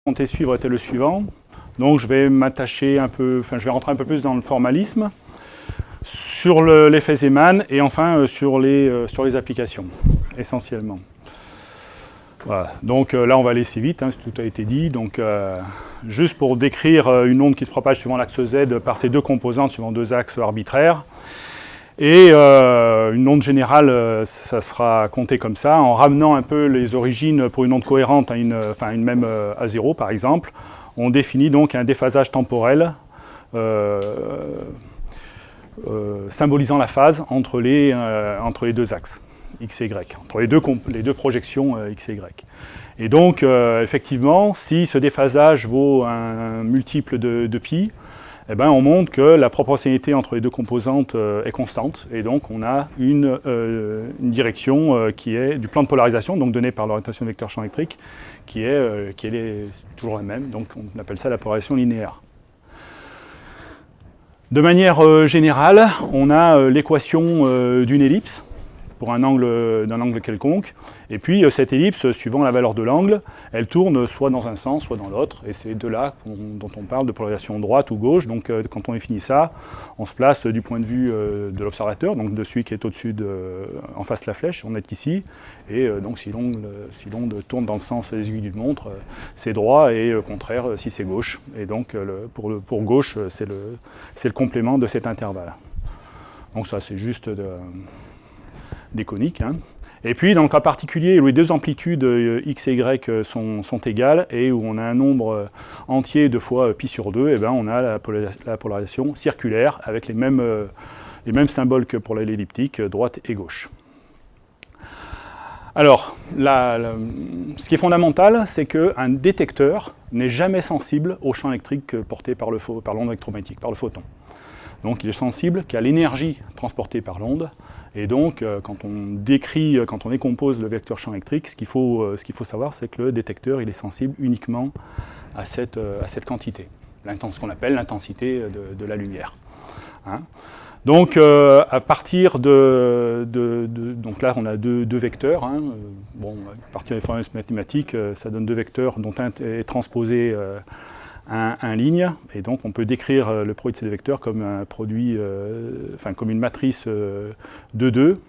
comptais suivre était le suivant. Donc je vais m'attacher un peu, je vais rentrer un peu plus dans le formalisme, sur l'effet Zeeman et enfin sur les applications, essentiellement. Voilà. Donc là on va aller assez vite, tout a été dit. Donc juste pour décrire une onde qui se propage suivant l'axe Z par ses deux composantes, suivant deux axes arbitraires. Et une onde générale, ça sera compté comme ça, en ramenant un peu les origines pour une onde cohérente à une même à 0 par exemple. On définit donc un déphasage temporel symbolisant la phase entre les deux axes, x et y, entre les deux projections x et y. Et donc, effectivement, si ce déphasage vaut un multiple de pi, eh ben, on montre que la proportionnalité entre les deux composantes est constante, et donc on a une direction qui est du plan de polarisation, donc donnée par l'orientation vecteur champ électrique, qui est toujours la même, donc on appelle ça la polarisation linéaire. De manière générale, on a l'équation d'une ellipse pour d'un angle quelconque, et puis cette ellipse, suivant la valeur de l'angle, elle tourne soit dans un sens, soit dans l'autre, et c'est de là dont on parle de polarisation droite ou gauche. Donc quand on définit ça, on se place du point de vue de l'observateur, donc de celui qui est au-dessus, en face de la flèche, on est ici, et donc si l'onde tourne dans le sens des aiguilles d'une montre, c'est droit, et au contraire si c'est gauche. Et donc pour gauche, c'est le complément de cet intervalle. Donc ça c'est juste des coniques. Et puis, dans le cas particulier où les deux amplitudes x et y sont égales et où on a un nombre entier de fois pi sur 2, et ben on a la polarisation circulaire avec les mêmes symboles que pour l'elliptique, droite et gauche. Alors, ce qui est fondamental, c'est qu'un détecteur n'est jamais sensible au champ électrique porté par l'onde électromagnétique, par le photon. Donc, il est sensible qu'à l'énergie transportée par l'onde. Et donc, quand on décompose le vecteur champ électrique, ce qu'il faut savoir, c'est que le détecteur il est sensible uniquement à cette quantité, ce qu'on appelle l'intensité de la lumière. Donc, à partir donc là, on a deux vecteurs. À partir des formules mathématiques, ça donne deux vecteurs dont un est transposé un ligne, et donc on peut décrire le produit de ces deux vecteurs comme un produit, comme une matrice de 2.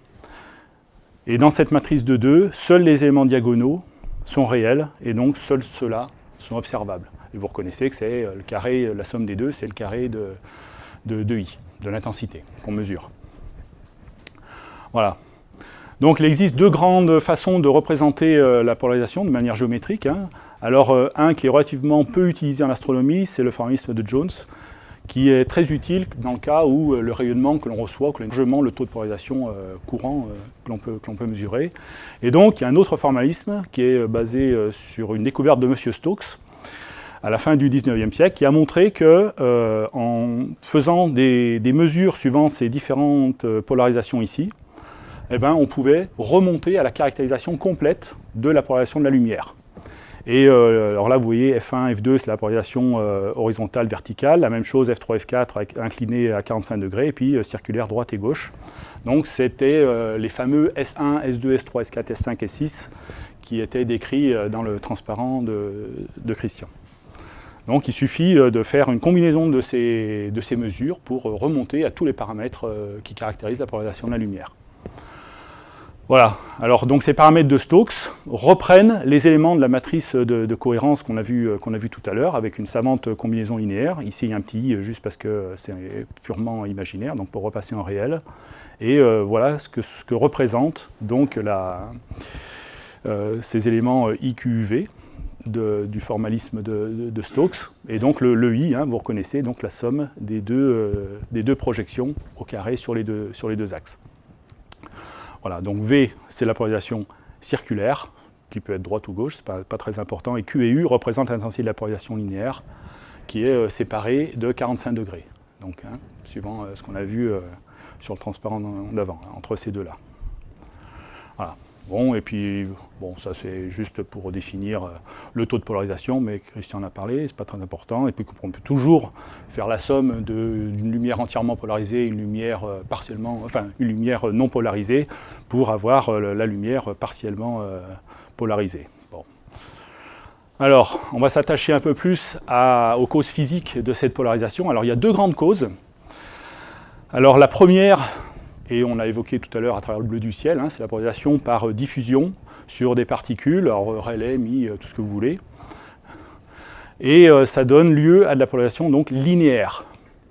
Et dans cette matrice de 2, seuls les éléments diagonaux sont réels, et donc seuls ceux-là sont observables. Et vous reconnaissez que c'est le carré, la somme des deux, c'est le carré de I, de l'intensité qu'on mesure. Voilà. Donc il existe deux grandes façons de représenter la polarisation de manière géométrique. Alors, un qui est relativement peu utilisé en astronomie, c'est le formalisme de Jones, qui est très utile dans le cas où le rayonnement que l'on reçoit, que largement le taux de polarisation courant que l'on peut mesurer. Et donc, il y a un autre formalisme qui est basé sur une découverte de M. Stokes, à la fin du XIXe siècle, qui a montré que, en faisant des mesures suivant ces différentes polarisations ici, eh ben, on pouvait remonter à la caractérisation complète de la polarisation de la lumière. Et alors là, vous voyez, F1, F2, c'est la polarisation horizontale, verticale. La même chose, F3, F4, incliné à 45 degrés, et puis circulaire, droite et gauche. Donc c'était les fameux S1, S2, S3, S4, S5, S6 qui étaient décrits dans le transparent de Christian. Donc il suffit de faire une combinaison de ces mesures pour remonter à tous les paramètres qui caractérisent la polarisation de la lumière. Voilà, alors donc ces paramètres de Stokes reprennent les éléments de la matrice de cohérence qu'on a vu tout à l'heure, avec une savante combinaison linéaire. Ici il y a un petit i juste parce que c'est purement imaginaire, donc pour repasser en réel. Et voilà ce que représente donc ces éléments IQUV du formalisme de Stokes. Et donc le i, vous reconnaissez donc la somme des deux projections au carré sur les deux axes. Voilà, donc V, c'est la polarisation circulaire, qui peut être droite ou gauche, c'est pas très important, et Q et U représentent l'intensité de la polarisation linéaire, qui est séparée de 45 degrés, donc suivant ce qu'on a vu sur le transparent d'avant, entre ces deux-là. Voilà. Bon, et puis, ça c'est juste pour définir le taux de polarisation, mais Christian en a parlé, c'est pas très important. Et puis on peut toujours faire la somme d'une lumière entièrement polarisée et une lumière une lumière non polarisée pour avoir la lumière partiellement polarisée. Bon. Alors, on va s'attacher un peu plus aux causes physiques de cette polarisation. Alors, il y a deux grandes causes. Alors, la première, et on l'a évoqué tout à l'heure à travers le bleu du ciel, c'est la polarisation par diffusion sur des particules, alors relais, tout ce que vous voulez. Et ça donne lieu à de la polarisation donc linéaire.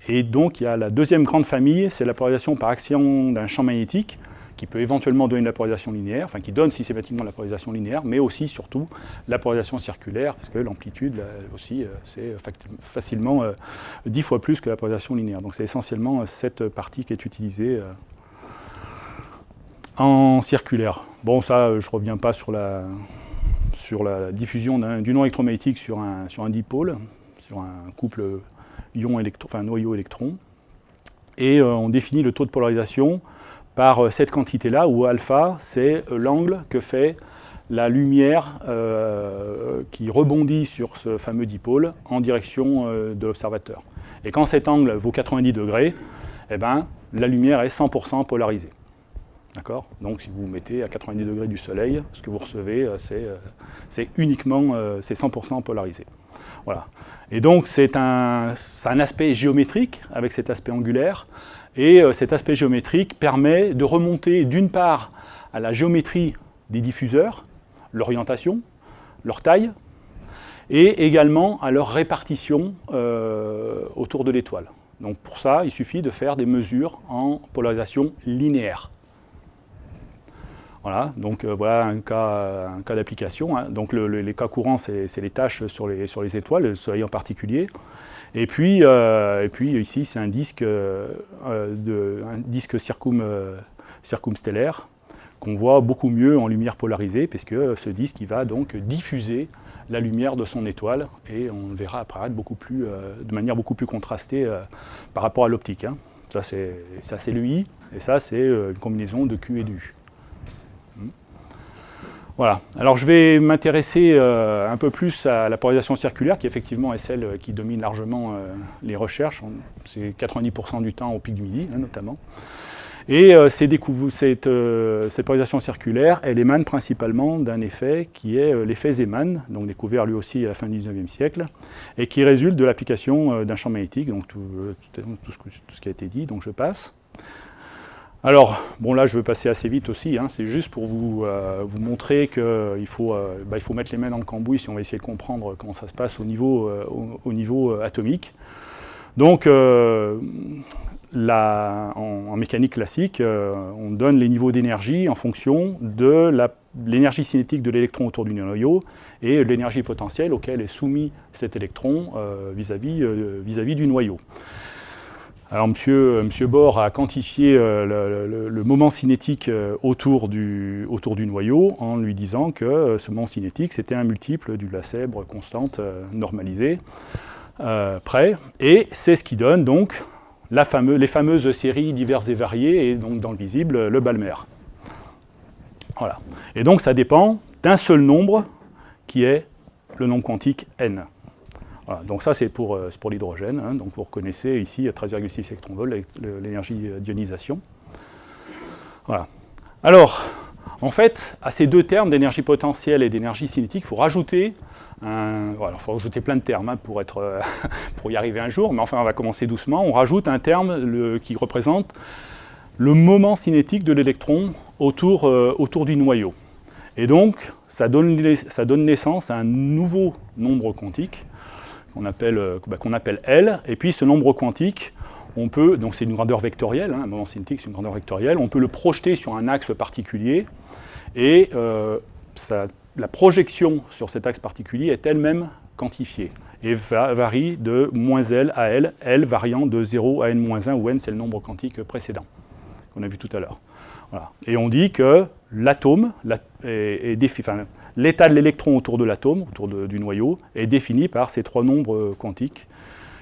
Et donc, il y a la deuxième grande famille, c'est la polarisation par action d'un champ magnétique, qui peut éventuellement donner de la polarisation linéaire, enfin qui donne systématiquement la polarisation linéaire, mais aussi, surtout, la polarisation circulaire, parce que l'amplitude, aussi, c'est facilement 10 fois plus que la polarisation linéaire. Donc c'est essentiellement cette partie qui est utilisée en circulaire. Bon, ça, je ne reviens pas sur la diffusion du noyau électromagnétique sur un dipôle, sur un couple noyau-électron. Et on définit le taux de polarisation par cette quantité-là, où alpha, c'est l'angle que fait la lumière qui rebondit sur ce fameux dipôle en direction de l'observateur. Et quand cet angle vaut 90 degrés, eh ben, la lumière est 100% polarisée. D'accord ? Donc si vous vous mettez à 90 degrés du soleil, ce que vous recevez, c'est uniquement c'est 100% polarisé. Voilà. Et donc c'est un aspect géométrique avec cet aspect angulaire. Et cet aspect géométrique permet de remonter d'une part à la géométrie des diffuseurs, l'orientation, leur taille, et également à leur répartition autour de l'étoile. Donc pour ça, il suffit de faire des mesures en polarisation linéaire. Voilà, donc voilà un cas d'application. Donc les cas courants, c'est les taches sur les étoiles, le Soleil en particulier. Et puis ici, c'est un disque circumstellaire qu'on voit beaucoup mieux en lumière polarisée, puisque ce disque il va donc diffuser la lumière de son étoile, et on le verra apparaître de manière beaucoup plus contrastée par rapport à l'optique. Ça, c'est le I, et ça, c'est une combinaison de Q et de U. Voilà. Alors je vais m'intéresser un peu plus à la polarisation circulaire, qui effectivement est celle qui domine largement les recherches. C'est 90% du temps au pic du midi, notamment. Et cette polarisation circulaire, elle émane principalement d'un effet qui est l'effet Zeeman, donc découvert lui aussi à la fin du XIXe siècle, et qui résulte de l'application d'un champ magnétique, donc tout ce qui a été dit, donc je passe. Alors, bon là je vais passer assez vite aussi, c'est juste pour vous montrer qu'il faut mettre les mains dans le cambouis si on va essayer de comprendre comment ça se passe au niveau atomique. Donc, en mécanique classique, on donne les niveaux d'énergie en fonction de l'énergie cinétique de l'électron autour du noyau et de l'énergie potentielle auquel est soumis cet électron vis-à-vis du noyau. Alors, M. Bohr a quantifié le moment cinétique autour du noyau en lui disant que ce moment cinétique, c'était un multiple du Lacèbre constante normalisée près. Et c'est ce qui donne donc les fameuses séries diverses et variées, et donc dans le visible, le Balmer. Voilà. Et donc, ça dépend d'un seul nombre qui est le nombre quantique n. Voilà, donc ça c'est pour l'hydrogène, donc vous reconnaissez ici 13,6 électronvolts avec l'énergie d'ionisation. Voilà. Alors, en fait, à ces deux termes d'énergie potentielle et d'énergie cinétique, il faut rajouter faut rajouter plein de termes pour y arriver un jour, mais enfin on va commencer doucement. On rajoute un terme qui représente le moment cinétique de l'électron autour du noyau. Et donc, ça donne naissance à un nouveau nombre quantique, qu'on appelle L, et puis ce nombre quantique, donc c'est une grandeur vectorielle, un moment cinétique c'est une grandeur vectorielle, on peut le projeter sur un axe particulier, et la projection sur cet axe particulier est elle-même quantifiée, et varie de moins L à L, L variant de 0 à n-1, où n c'est le nombre quantique précédent, qu'on a vu tout à l'heure. Voilà. Et on dit que l'atome l'état de l'électron autour de l'atome, du noyau, est défini par ces trois nombres quantiques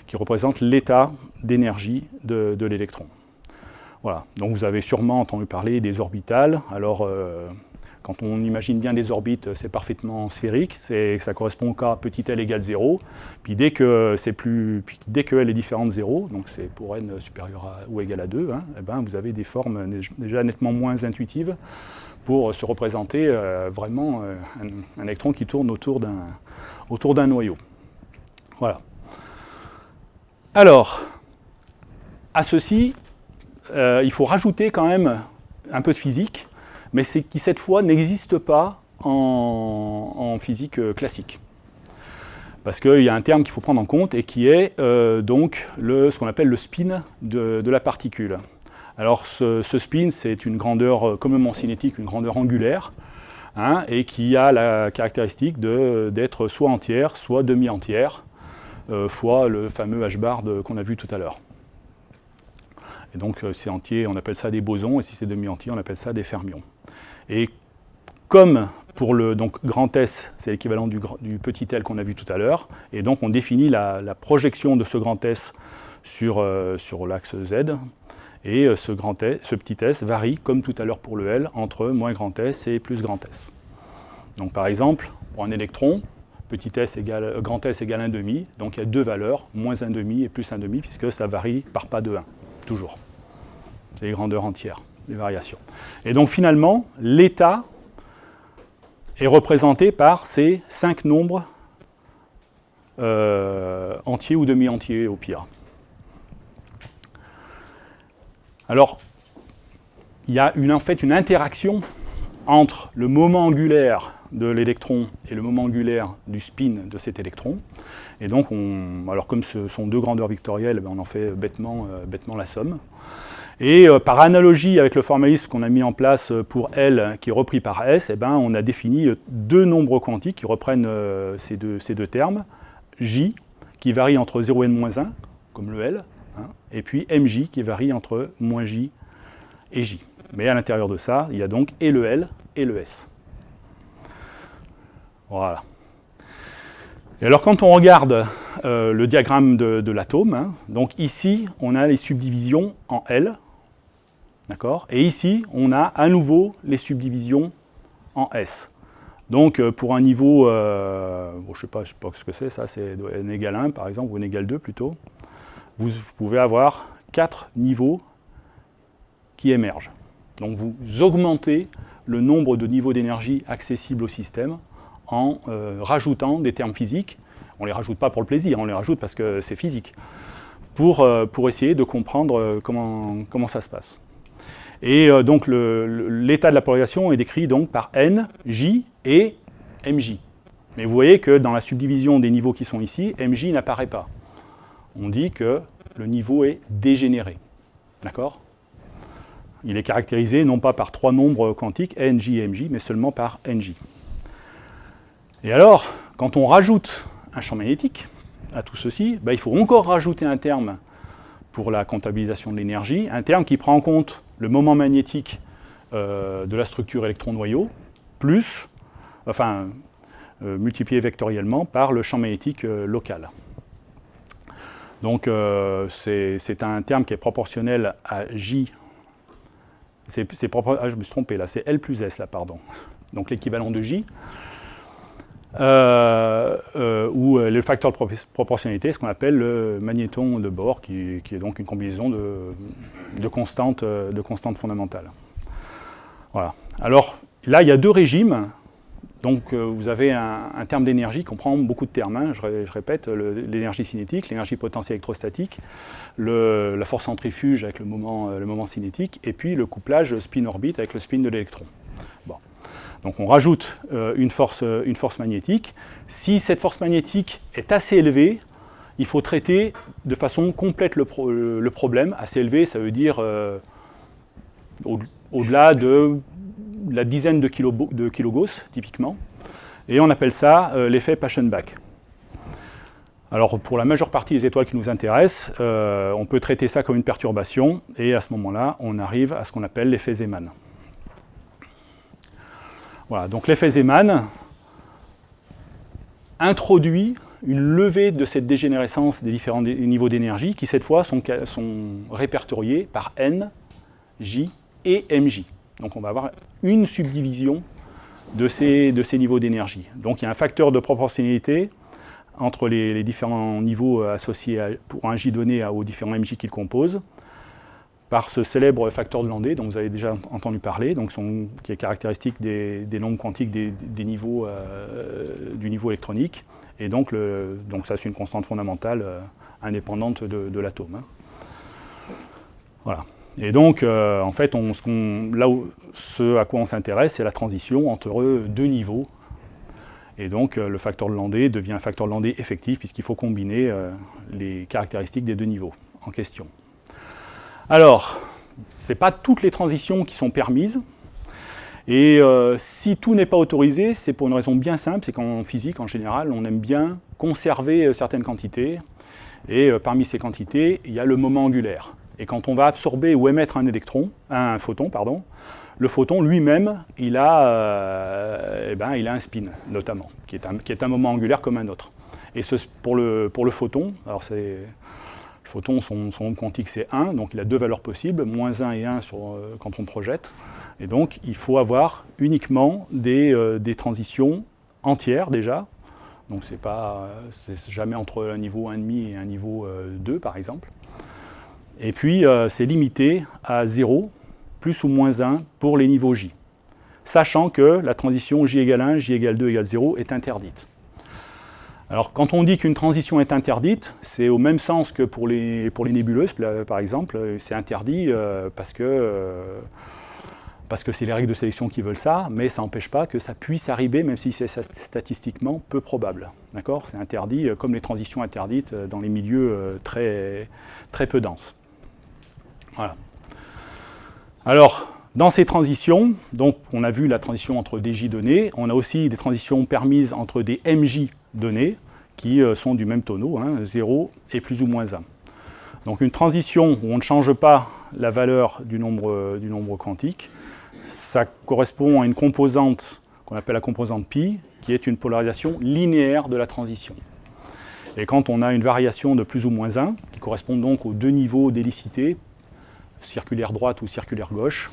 qui représentent l'état d'énergie de l'électron. Voilà. Donc vous avez sûrement entendu parler des orbitales. Alors, quand on imagine bien des orbites, c'est parfaitement sphérique, ça correspond au cas petit l égale 0. Puis dès que L est différent de 0, donc c'est pour n supérieur à ou égal à 2, eh ben vous avez des formes déjà nettement moins intuitives pour se représenter vraiment un électron qui tourne autour autour d'un noyau. Voilà. Alors, à ceci, il faut rajouter quand même un peu de physique, mais c'est qui cette fois n'existe pas en physique classique. Parce qu'il y a un terme qu'il faut prendre en compte et qui est donc ce qu'on appelle le spin de la particule. Alors ce spin, c'est une grandeur communément cinétique, une grandeur angulaire, hein, et qui a la caractéristique d'être soit entière, soit demi-entière, fois le fameux h-bar qu'on a vu tout à l'heure. Et donc si c'est entier, on appelle ça des bosons, et si c'est demi-entier, on appelle ça des fermions. Et comme pour le grand S, c'est l'équivalent du petit L qu'on a vu tout à l'heure, et donc on définit la projection de ce grand S sur l'axe Z, et ce petit s varie, comme tout à l'heure pour le L, entre moins grand S et plus grand S. Donc par exemple, pour un électron, petit s égale, grand S égale 1,5, donc il y a deux valeurs, moins 1,5 et plus 1,5, puisque ça varie par pas de 1, toujours. C'est les grandeurs entières, les variations. Et donc finalement, l'état est représenté par ces 5 nombres entiers ou demi-entiers au pire. Alors, il y a en fait une interaction entre le moment angulaire de l'électron et le moment angulaire du spin de cet électron. Et donc, alors comme ce sont deux grandeurs vectorielles, on en fait bêtement la somme. Et par analogie avec le formalisme qu'on a mis en place pour L, qui est repris par S, on a défini deux nombres quantiques qui reprennent ces deux termes. J, qui varie entre 0 et n-1, comme le L, hein, et puis Mj, qui varie entre moins J et J. Mais à l'intérieur de ça, il y a donc et le L et le S. Voilà. Et alors quand on regarde le diagramme de l'atome, hein, donc ici, on a les subdivisions en L, d'accord, et ici, on a à nouveau les subdivisions en S. Donc pour un niveau, bon, je sais pas ce que c'est, ça c'est n égale 1 par exemple, ou n égale 2 plutôt, vous pouvez avoir 4 niveaux qui émergent. Donc vous augmentez le nombre de niveaux d'énergie accessibles au système en rajoutant des termes physiques. On ne les rajoute pas pour le plaisir, on les rajoute parce que c'est physique, pour essayer de comprendre comment ça se passe. Et donc l'état de la polarisation est décrit donc par N, J et Mj. Mais vous voyez que dans la subdivision des niveaux qui sont ici, Mj n'apparaît pas. On dit que le niveau est dégénéré. D'accord ? Il est caractérisé non pas par trois nombres quantiques, N, J et Mj, mais seulement par Nj. Et alors, quand on rajoute un champ magnétique à tout ceci, il faut encore rajouter un terme pour la comptabilisation de l'énergie, un terme qui prend en compte le moment magnétique de la structure électron-noyau, plus, multiplié vectoriellement par le champ magnétique local. Donc c'est un terme qui est proportionnel à J. Je me suis trompé là, c'est L plus S là, pardon. Donc l'équivalent de J. Où le facteur de proportionnalité est ce qu'on appelle le magnéton de Bohr, qui est donc une combinaison de constantes fondamentales. Voilà. Alors là, il y a deux régimes. Donc vous avez un terme d'énergie qui comprend beaucoup de termes. Hein. Je répète, l'énergie cinétique, l'énergie potentielle électrostatique, la force centrifuge avec le moment cinétique, et puis le couplage spin-orbite avec le spin de l'électron. Bon. Donc on rajoute une force magnétique. Si cette force magnétique est assez élevée, il faut traiter de façon complète le problème. Assez élevé, ça veut dire au-delà de la dizaine de kilogauss, typiquement. Et on appelle ça l'effet Paschen-Bach. Alors pour la majeure partie des étoiles qui nous intéressent, on peut traiter ça comme une perturbation, et à ce moment-là, on arrive à ce qu'on appelle l'effet Zeeman. Voilà, donc l'effet Zeeman introduit une levée de cette dégénérescence des différents niveaux d'énergie qui, cette fois, sont répertoriés par N, J et Mj. Donc on va avoir une subdivision de ces niveaux d'énergie. Donc il y a un facteur de proportionnalité entre les différents niveaux associés pour un J donné aux différents Mj qui le composent, par ce célèbre facteur de Landé dont vous avez déjà entendu parler, donc qui est caractéristique des nombres quantiques des niveaux, du niveau électronique. Et donc ça, c'est une constante fondamentale indépendante de l'atome. Voilà. Et donc, en fait, ce à quoi on s'intéresse, c'est la transition entre deux niveaux. Et donc, le facteur de Landé devient un facteur de Landé effectif, puisqu'il faut combiner les caractéristiques des deux niveaux en question. Alors, ce n'est pas toutes les transitions qui sont permises. Et si tout n'est pas autorisé, c'est pour une raison bien simple, c'est qu'en physique, en général, on aime bien conserver certaines quantités. Et parmi ces quantités, il y a le moment angulaire. Et quand on va absorber ou émettre un photon, le photon lui-même, il a un spin, notamment, qui est un moment angulaire comme un autre. Et pour le photon, alors le photon, son nombre quantique, c'est 1, donc il a deux valeurs possibles, moins 1 et 1 quand on projette. Et donc, il faut avoir uniquement des transitions entières, déjà. Donc, c'est jamais entre un niveau 1,5 et un niveau 2, par exemple. Et puis, c'est limité à 0, plus ou moins 1 pour les niveaux J, sachant que la transition J égale 1, J égale 2 égale 0 est interdite. Alors, quand on dit qu'une transition est interdite, c'est au même sens que pour les nébuleuses, par exemple. C'est interdit parce que c'est les règles de sélection qui veulent ça, mais ça n'empêche pas que ça puisse arriver, même si c'est statistiquement peu probable. D'accord ? C'est interdit, comme les transitions interdites dans les milieux très, très peu denses. Voilà. Alors, dans ces transitions, donc on a vu la transition entre des J donnés, on a aussi des transitions permises entre des MJ donnés, qui sont du même tonneau, 0 et plus ou moins 1. Donc une transition où on ne change pas la valeur du nombre quantique, ça correspond à une composante qu'on appelle la composante pi, qui est une polarisation linéaire de la transition. Et quand on a une variation de plus ou moins 1, qui correspond donc aux deux niveaux d'hélicité, circulaire droite ou circulaire gauche,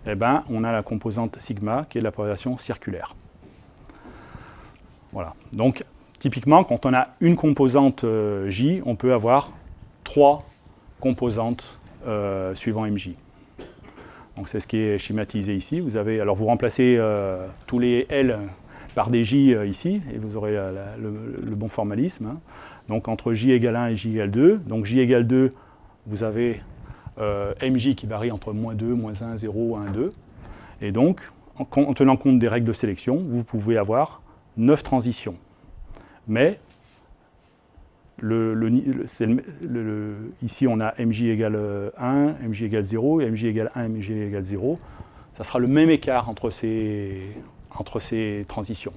eh ben, on a la composante sigma, qui est la polarisation circulaire. Voilà. Donc, typiquement, quand on a une composante J, on peut avoir 3 composantes suivant MJ. Donc c'est ce qui est schématisé ici. Vous remplacez tous les L par des J ici, et vous aurez le bon formalisme. Donc entre J égale 1 et J égale 2. Donc J égale 2, vous avez MJ qui varie entre moins 2, moins 1, 0, 1, 2. Et donc, en tenant compte des règles de sélection, vous pouvez avoir 9 transitions. Mais ici, on a MJ égale 1, MJ égale 0, et MJ égale 1, MJ égale 0. Ça sera le même écart entre ces transitions.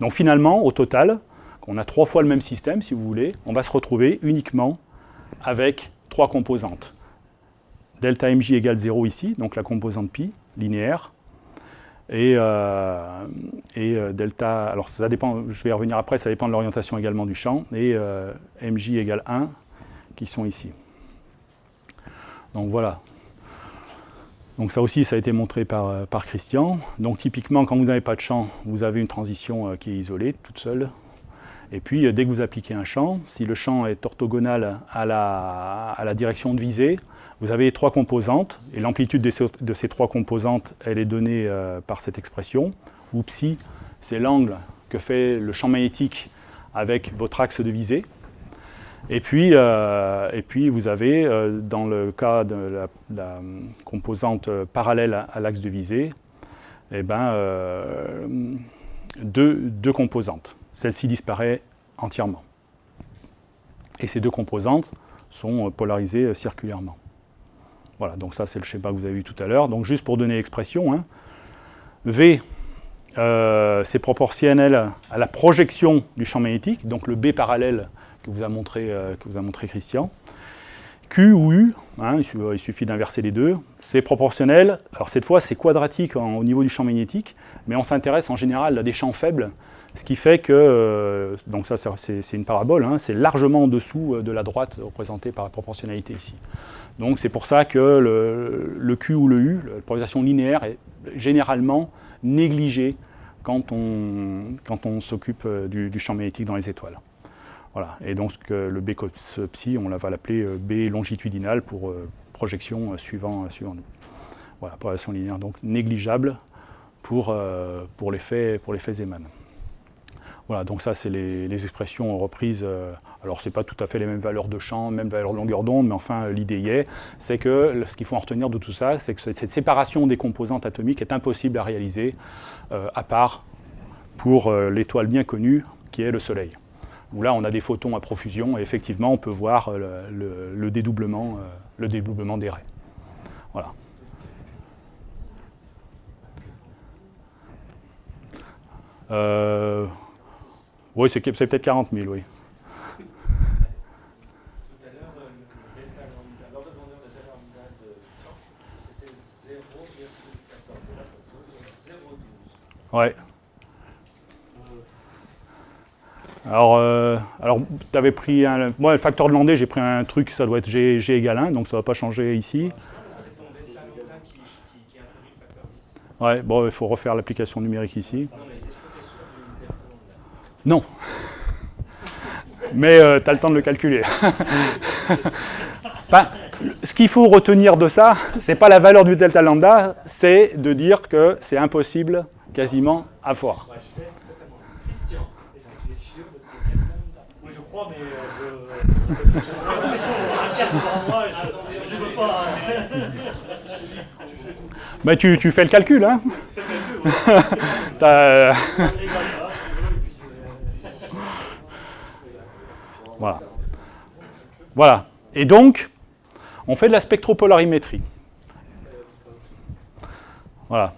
Donc finalement, au total, on a 3 fois le même système, si vous voulez, on va se retrouver uniquement avec 3 composantes. Delta MJ égale 0 ici, donc la composante pi, linéaire. Et delta, alors ça dépend, je vais y revenir après, ça dépend de l'orientation également du champ, et MJ égale 1, qui sont ici. Donc voilà. Donc ça aussi, ça a été montré par Christian. Donc typiquement, quand vous n'avez pas de champ, vous avez une transition qui est isolée, toute seule. Et puis, dès que vous appliquez un champ, si le champ est orthogonal à la direction de visée, vous avez 3 composantes, et l'amplitude de ces 3 composantes, elle est donnée par cette expression, où psi, c'est l'angle que fait le champ magnétique avec votre axe de visée. Et puis vous avez, dans le cas de la composante parallèle à l'axe de visée, eh ben, deux composantes. Celle-ci disparaît entièrement. Et ces 2 composantes sont polarisées circulairement. Voilà, donc ça c'est le schéma que vous avez vu tout à l'heure. Donc juste pour donner l'expression, V, c'est proportionnel à la projection du champ magnétique, donc le B parallèle que vous a montré Christian. Q ou U, il suffit d'inverser les deux, c'est proportionnel. Alors cette fois c'est quadratique au niveau du champ magnétique, mais on s'intéresse en général à des champs faibles, ce qui fait que, donc ça c'est une parabole, c'est largement en dessous de la droite représentée par la proportionnalité ici. Donc c'est pour ça que le Q ou le U, la polarisation linéaire, est généralement négligée quand on s'occupe du champ magnétique dans les étoiles. Voilà. Et donc le B cos psi, on va l'appeler B longitudinal pour projection suivant nous. Voilà, polarisation linéaire donc négligeable pour l'effet Zeeman. Voilà, donc ça c'est les expressions reprises. Alors c'est pas tout à fait les mêmes valeurs de champ, même valeurs de longueur d'onde, mais enfin l'idée y est. C'est que ce qu'il faut en retenir de tout ça, c'est que cette séparation des composantes atomiques est impossible à réaliser, à part pour l'étoile bien connue qui est le Soleil. Où là on a des photons à profusion et effectivement on peut voir le dédoublement des raies. Voilà. Oui, c'est peut-être 40 000, oui. Tout à l'heure, le delta lambda, l'ordre de grandeur de delta lambda de champ, c'était 0,14. Et là, c'est 0,12. Ouais. Alors tu avais pris moi, le facteur de Landé, j'ai pris un truc, ça doit être G égale 1, donc ça ne va pas changer ici. C'est ton delta lambda qui introduit le facteur 10. Ouais, bon, il faut refaire l'application numérique ici. Non, mais est-ce que tu es sûr du delta lambda? Non. Mais tu as le temps de le calculer. Enfin, ce qu'il faut retenir de ça, c'est pas la valeur du delta lambda, c'est de dire que c'est impossible quasiment à voir. Ouais, je vais totalement. Christian, est-ce que tu es sûr de ton delta lambda? Oui, je crois, mais je ne veux pas. Mais tu fais le calcul, hein. Fais le calcul, ouais. Voilà. Voilà. Et donc, on fait de la spectropolarimétrie. Voilà.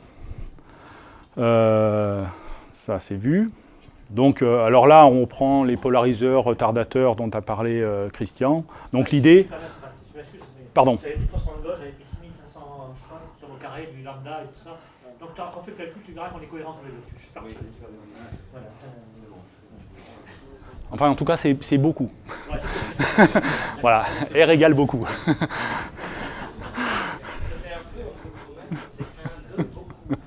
Ça, c'est vu. Donc, alors là, on prend les polariseurs retardateurs dont a parlé Christian. Donc, l'idée... Je m'excuse, mais Pardon. j'avais 10% de gauche, j'avais pris 6500, je crois, sur le carré du lambda et tout ça. Donc, quand on fait le calcul, tu verras qu'on est cohérent tous les deux. Je suis persuadé. Voilà. Enfin, en tout cas, c'est beaucoup. Ouais, c'est Voilà. R égale beaucoup. Ça fait un peu entre nous, c'est un, deux, beaucoup.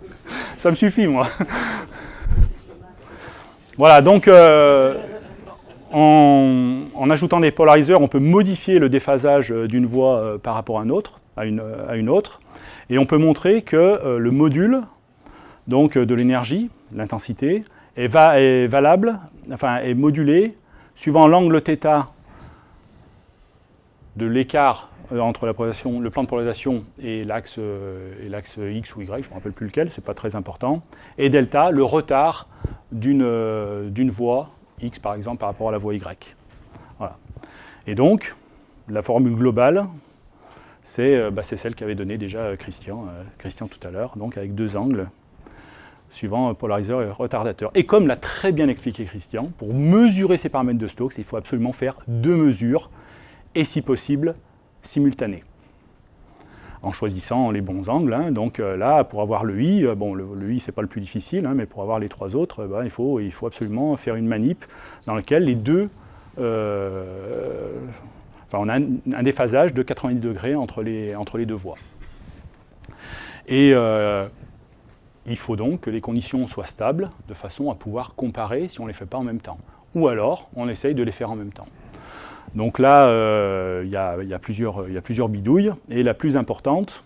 Ça me suffit, moi. Voilà, donc, en ajoutant des polariseurs, on peut modifier le déphasage d'une voie par rapport à une autre. Et on peut montrer que le module donc, de l'énergie, l'intensité, est valable, enfin est modulé suivant l'angle θ de l'écart entre le plan de polarisation et l'axe X ou Y, je ne me rappelle plus lequel, c'est pas très important, et delta, le retard d'une voie X par exemple par rapport à la voie Y. Voilà. Et donc, la formule globale, c'est celle qu'avait donnée déjà Christian tout à l'heure, donc avec deux angles suivant polariseur et retardateur. Et comme l'a très bien expliqué Christian, pour mesurer ces paramètres de Stokes, il faut absolument faire deux mesures, et si possible, simultanées. En choisissant les bons angles. Hein. Donc là, pour avoir le I, bon, le I, c'est pas le plus difficile, hein, mais pour avoir les trois autres, il faut absolument faire une manip dans laquelle les deux... on a un déphasage de 90 degrés entre les deux voies. Et il faut donc que les conditions soient stables, de façon à pouvoir comparer si on ne les fait pas en même temps. Ou alors, on essaye de les faire en même temps. Donc là, il y a plusieurs bidouilles, et la plus importante,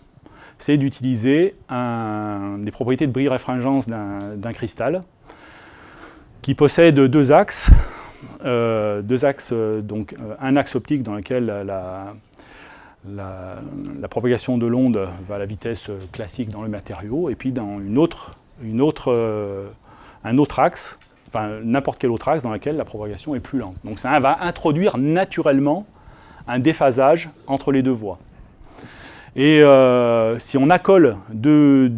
c'est d'utiliser des propriétés de bris-réfringence d'un cristal qui possède deux axes, donc un axe optique dans lequel la propagation de l'onde va à la vitesse classique dans le matériau, et puis dans un autre axe, enfin n'importe quel autre axe dans lequel la propagation est plus lente. Donc ça va introduire naturellement un déphasage entre les deux voies. Et si on accole deux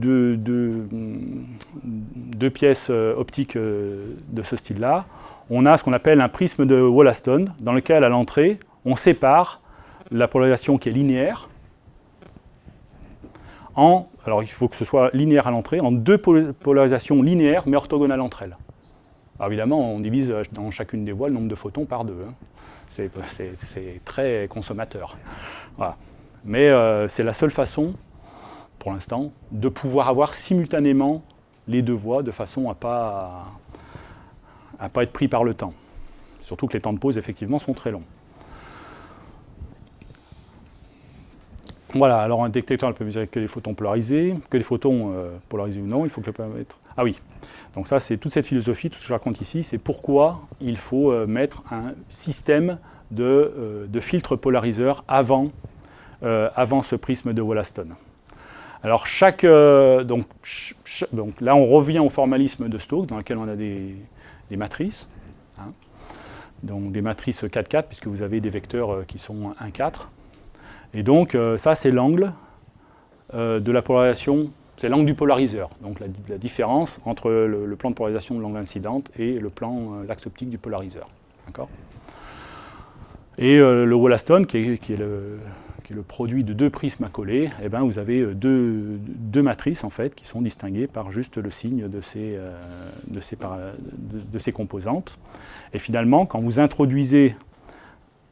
pièces optiques de ce style-là, on a ce qu'on appelle un prisme de Wollaston, dans lequel à l'entrée, on sépare la polarisation qui est linéaire alors il faut que ce soit linéaire à l'entrée, en deux polarisations linéaires mais orthogonales entre elles. Alors évidemment, on divise dans chacune des voies le nombre de photons par deux. Hein. C'est très consommateur. Voilà. Mais c'est la seule façon, pour l'instant, de pouvoir avoir simultanément les deux voies de façon à pas être pris par le temps. Surtout que les temps de pause, effectivement, sont très longs. Voilà, alors un détecteur ne peut mesurer que les photons polarisés, que les photons polarisés ou non, il faut que le paramètre... Ah oui, donc ça c'est toute cette philosophie, tout ce que je raconte ici, c'est pourquoi il faut mettre un système de filtres polariseurs avant ce prisme de Wollaston. Alors donc là on revient au formalisme de Stokes dans lequel on a des matrices, hein, donc des matrices 4-4 puisque vous avez des vecteurs qui sont 1-4. Et donc, ça, c'est l'angle de la polarisation, c'est l'angle du polariseur. Donc, la différence entre le plan de polarisation de l'angle incidente et l'axe optique du polariseur. D'accord ? Et le Wollaston, qui est le produit de deux prismes accolés, eh ben, vous avez deux matrices, en fait, qui sont distinguées par juste le signe de ces composantes. Et finalement, quand vous introduisez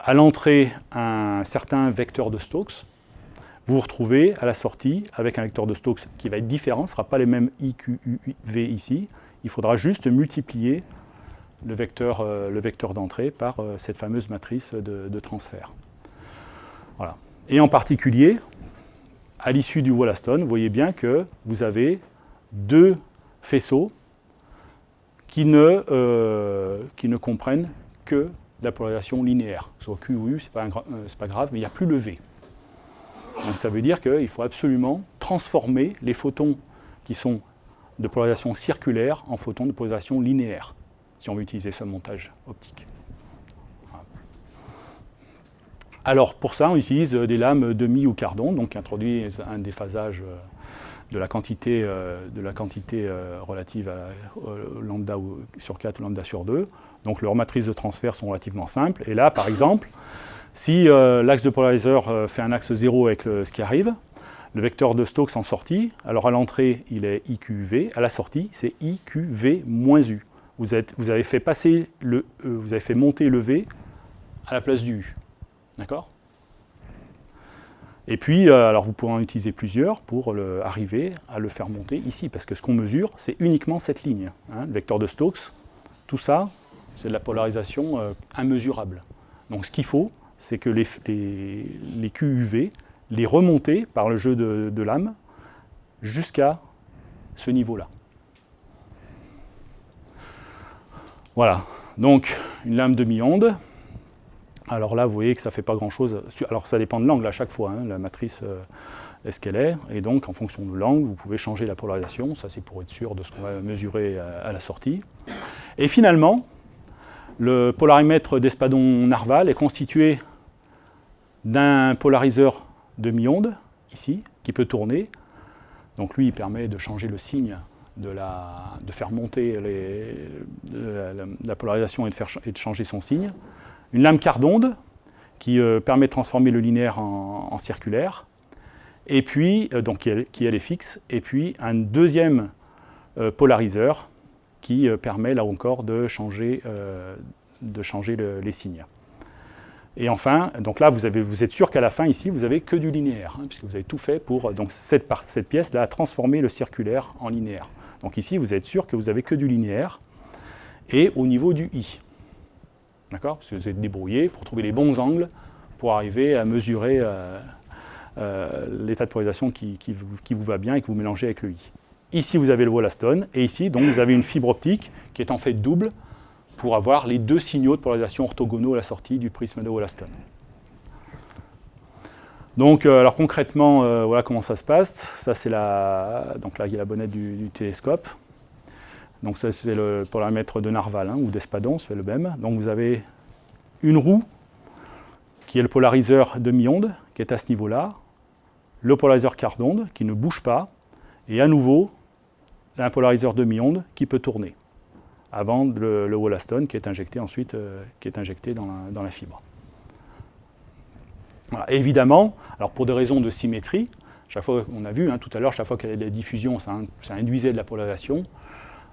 à l'entrée un certain vecteur de Stokes, vous vous retrouvez à la sortie avec un vecteur de Stokes qui va être différent, ce ne sera pas les mêmes I, Q, U, V ici. Il faudra juste multiplier le vecteur d'entrée par cette fameuse matrice de transfert. Voilà. Et en particulier, à l'issue du Wollaston, vous voyez bien que vous avez deux faisceaux qui ne comprennent que la polarisation linéaire. Soit Q ou U, ce n'est pas grave, mais il n'y a plus le V. Donc ça veut dire qu'il faut absolument transformer les photons qui sont de polarisation circulaire en photons de polarisation linéaire, si on veut utiliser ce montage optique. Voilà. Alors pour ça, on utilise des lames demi ou quart d'onde, donc qui introduisent un déphasage de la quantité relative à lambda sur 4 ou lambda sur 2. Donc leurs matrices de transfert sont relativement simples. Et là, par exemple, si l'axe de polariseur fait un axe 0 avec ce qui arrive, le vecteur de Stokes en sortie, alors à l'entrée, il est IQV, à la sortie, c'est IQV moins U. Vous avez fait monter le V à la place du U. D'accord ? Et puis, alors vous pourrez en utiliser plusieurs pour arriver à le faire monter ici, parce que ce qu'on mesure, c'est uniquement cette ligne. Hein, le vecteur de Stokes, tout ça, c'est de la polarisation immesurable. Donc ce qu'il faut, c'est que les QUV, les remonter par le jeu de lames jusqu'à ce niveau-là. Voilà, donc une lame demi-onde. Alors là, vous voyez que ça ne fait pas grand-chose. Alors ça dépend de l'angle à chaque fois, hein, la matrice est ce qu'elle est. Et donc, en fonction de l'angle, vous pouvez changer la polarisation. Ça, c'est pour être sûr de ce qu'on va mesurer à la sortie. Et finalement, le polarimètre d'Espadon-Narval est constitué d'un polariseur demi-onde, ici, qui peut tourner. Donc lui, il permet de changer le signe, de faire monter la polarisation et de changer son signe. Une lame quart d'onde, qui permet de transformer le linéaire en circulaire, et puis, donc qui elle est fixe, et puis un deuxième polariseur qui permet là encore de changer les signes. Et enfin, donc là vous êtes sûr qu'à la fin ici vous avez que du linéaire, hein, puisque vous avez tout fait pour donc cette pièce là transformer le circulaire en linéaire. Donc ici vous êtes sûr que vous avez que du linéaire et au niveau du I. D'accord ? Parce que vous êtes débrouillé pour trouver les bons angles pour arriver à mesurer l'état de polarisation qui vous va bien et que vous mélangez avec le I. Ici, vous avez le Wollaston, et ici, donc, vous avez une fibre optique qui est en fait double pour avoir les deux signaux de polarisation orthogonaux à la sortie du prisme de Wollaston. Donc, alors concrètement, voilà comment ça se passe. Ça, c'est donc là, il y a la bonnette du télescope. Donc, ça, c'est le polarimètre de Narval, hein, ou d'Espadon, c'est le même. Donc, vous avez une roue qui est le polariseur demi-onde, qui est à ce niveau-là, le polariseur quart d'onde, qui ne bouge pas, et à nouveau, un polariseur demi-onde qui peut tourner, avant le Wollaston qui est injecté ensuite dans la fibre. Voilà. Et évidemment, alors pour des raisons de symétrie, chaque fois, on a vu tout à l'heure, chaque fois qu'il y a de la diffusion, ça induisait de la polarisation,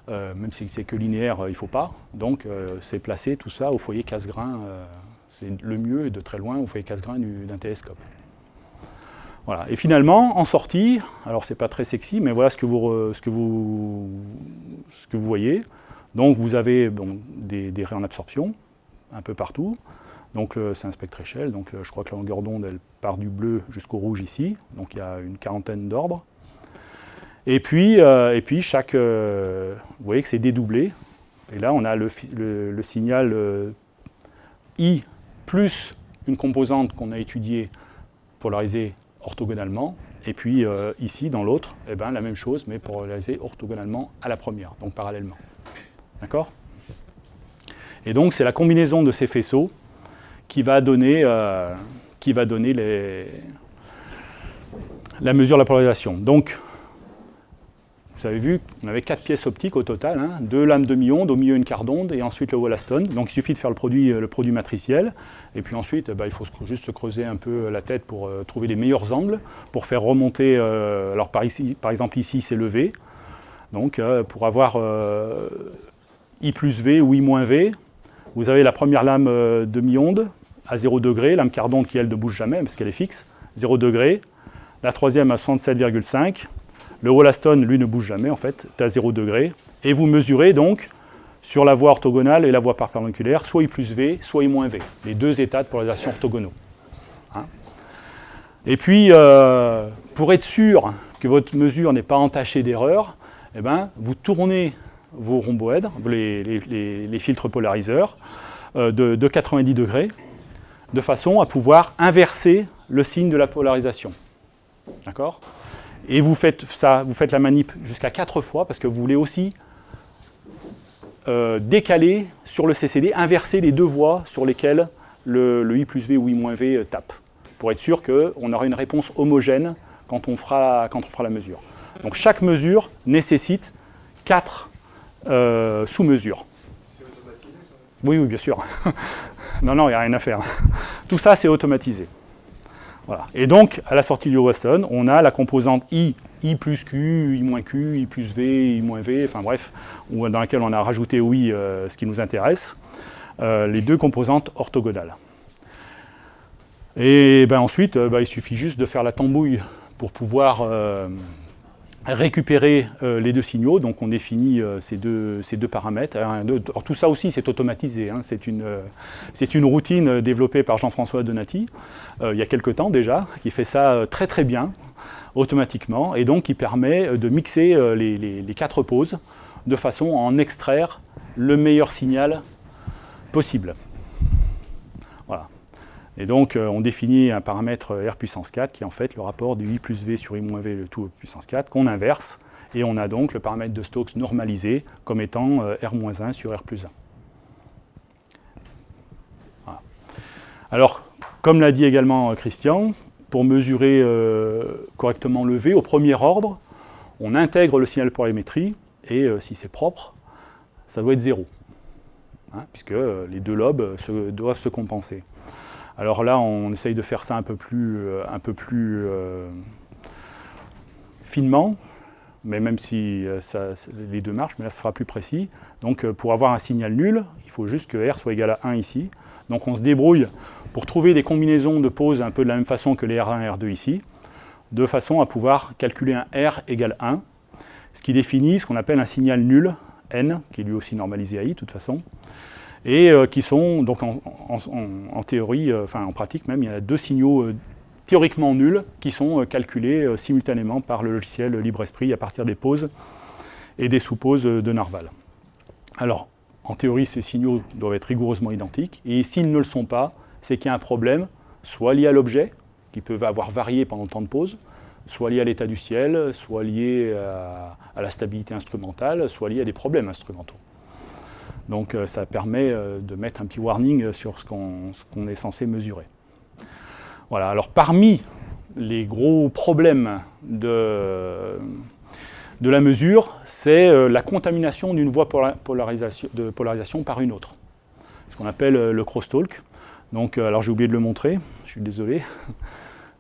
même si c'est que linéaire, il ne faut pas. Donc c'est placé tout ça au foyer casse-grain, c'est le mieux, et de très loin, au foyer casse-grain d'un télescope. Voilà. Et finalement, en sortie, alors c'est pas très sexy, mais voilà ce que vous voyez. Donc vous avez des raies en absorption, un peu partout. Donc c'est un spectre échelle, donc je crois que la longueur d'onde elle part du bleu jusqu'au rouge ici, donc il y a une quarantaine d'ordres. Et puis chaque, vous voyez que c'est dédoublé, et là on a le signal I plus une composante qu'on a étudiée polarisée orthogonalement, et puis ici dans l'autre, eh ben, la même chose mais polarisée orthogonalement à la première, donc parallèlement. D'accord ? Et donc c'est la combinaison de ces faisceaux qui va donner la mesure de la polarisation. Donc, vous avez vu qu'on avait 4 pièces optiques au total, 2 lames demi-onde, au milieu une quart d'onde, et ensuite le Wollaston. Donc il suffit de faire le produit matriciel, et puis ensuite il faut juste se creuser un peu la tête pour trouver les meilleurs angles, pour faire remonter, alors par exemple ici c'est le V, donc pour avoir I plus V ou I moins V, vous avez la première lame demi-onde, à 0 degré, lame quart d'onde qui elle ne bouge jamais parce qu'elle est fixe, 0 degré, la troisième à 67,5, le Wollaston lui ne bouge jamais en fait, est à 0 degré, et vous mesurez donc sur la voie orthogonale et la voie perpendiculaire, soit I plus V, soit I moins V, les deux états de polarisation orthogonaux. Et puis, pour être sûr que votre mesure n'est pas entachée d'erreur, eh ben, vous tournez vos rhomboèdres, les filtres polariseurs, de 90 degrés, de façon à pouvoir inverser le signe de la polarisation. D'accord ? Et vous faites ça, vous faites la manip jusqu'à 4 fois, parce que vous voulez aussi décaler sur le CCD, inverser les deux voies sur lesquelles le I plus V ou I moins V tape, pour être sûr qu'on aura une réponse homogène quand on fera la mesure. Donc chaque mesure nécessite 4 sous-mesures. C'est automatisé ça ? Oui, bien sûr. Non, il n'y a rien à faire. Tout ça, c'est automatisé. Voilà. Et donc, à la sortie du Wollaston, on a la composante I plus Q, I moins Q, I plus V, I moins V, enfin bref, dans laquelle on a rajouté oui ce qui nous intéresse, les deux composantes orthogonales. Et ben ensuite, il suffit juste de faire la tambouille pour pouvoir récupérer les deux signaux, donc on définit ces deux paramètres. Alors tout ça aussi c'est automatisé, c'est une routine développée par Jean-François Donati il y a quelque temps déjà, qui fait ça très très bien, automatiquement, et donc qui permet de mixer les 4 poses de façon à en extraire le meilleur signal possible. Voilà. Et donc, on définit un paramètre R puissance 4 qui est en fait le rapport du I plus V sur I moins V, le tout puissance 4, qu'on inverse. Et on a donc le paramètre de Stokes normalisé comme étant R-1 sur R plus 1. Voilà. Alors, comme l'a dit également Christian, pour mesurer correctement le V au premier ordre, on intègre le signal polarimétrie et si c'est propre, ça doit être 0. Puisque les deux lobes doivent se compenser. Alors là, on essaye de faire ça un peu plus finement, mais même si les deux marchent, mais là, ce sera plus précis. Donc, pour avoir un signal nul, il faut juste que R soit égal à 1 ici. Donc, on se débrouille pour trouver des combinaisons de poses un peu de la même façon que les R1 et R2 ici, de façon à pouvoir calculer un R égale 1, ce qui définit ce qu'on appelle un signal nul, N, qui est lui aussi normalisé à I, de toute façon, et qui sont, donc en théorie, enfin en pratique même, il y a 2 signaux théoriquement nuls qui sont calculés simultanément par le logiciel LibreEsprit à partir des poses et des sous-poses de Narval. Alors, en théorie, ces signaux doivent être rigoureusement identiques, et s'ils ne le sont pas, c'est qu'il y a un problème, soit lié à l'objet, qui peut avoir varié pendant le temps de pause, soit lié à l'état du ciel, soit lié à la stabilité instrumentale, soit lié à des problèmes instrumentaux. Donc ça permet de mettre un petit warning sur ce qu'on est censé mesurer. Voilà, alors parmi les gros problèmes de la mesure, c'est la contamination d'une voie de polarisation par une autre. Ce qu'on appelle le crosstalk. Donc, alors j'ai oublié de le montrer, je suis désolé.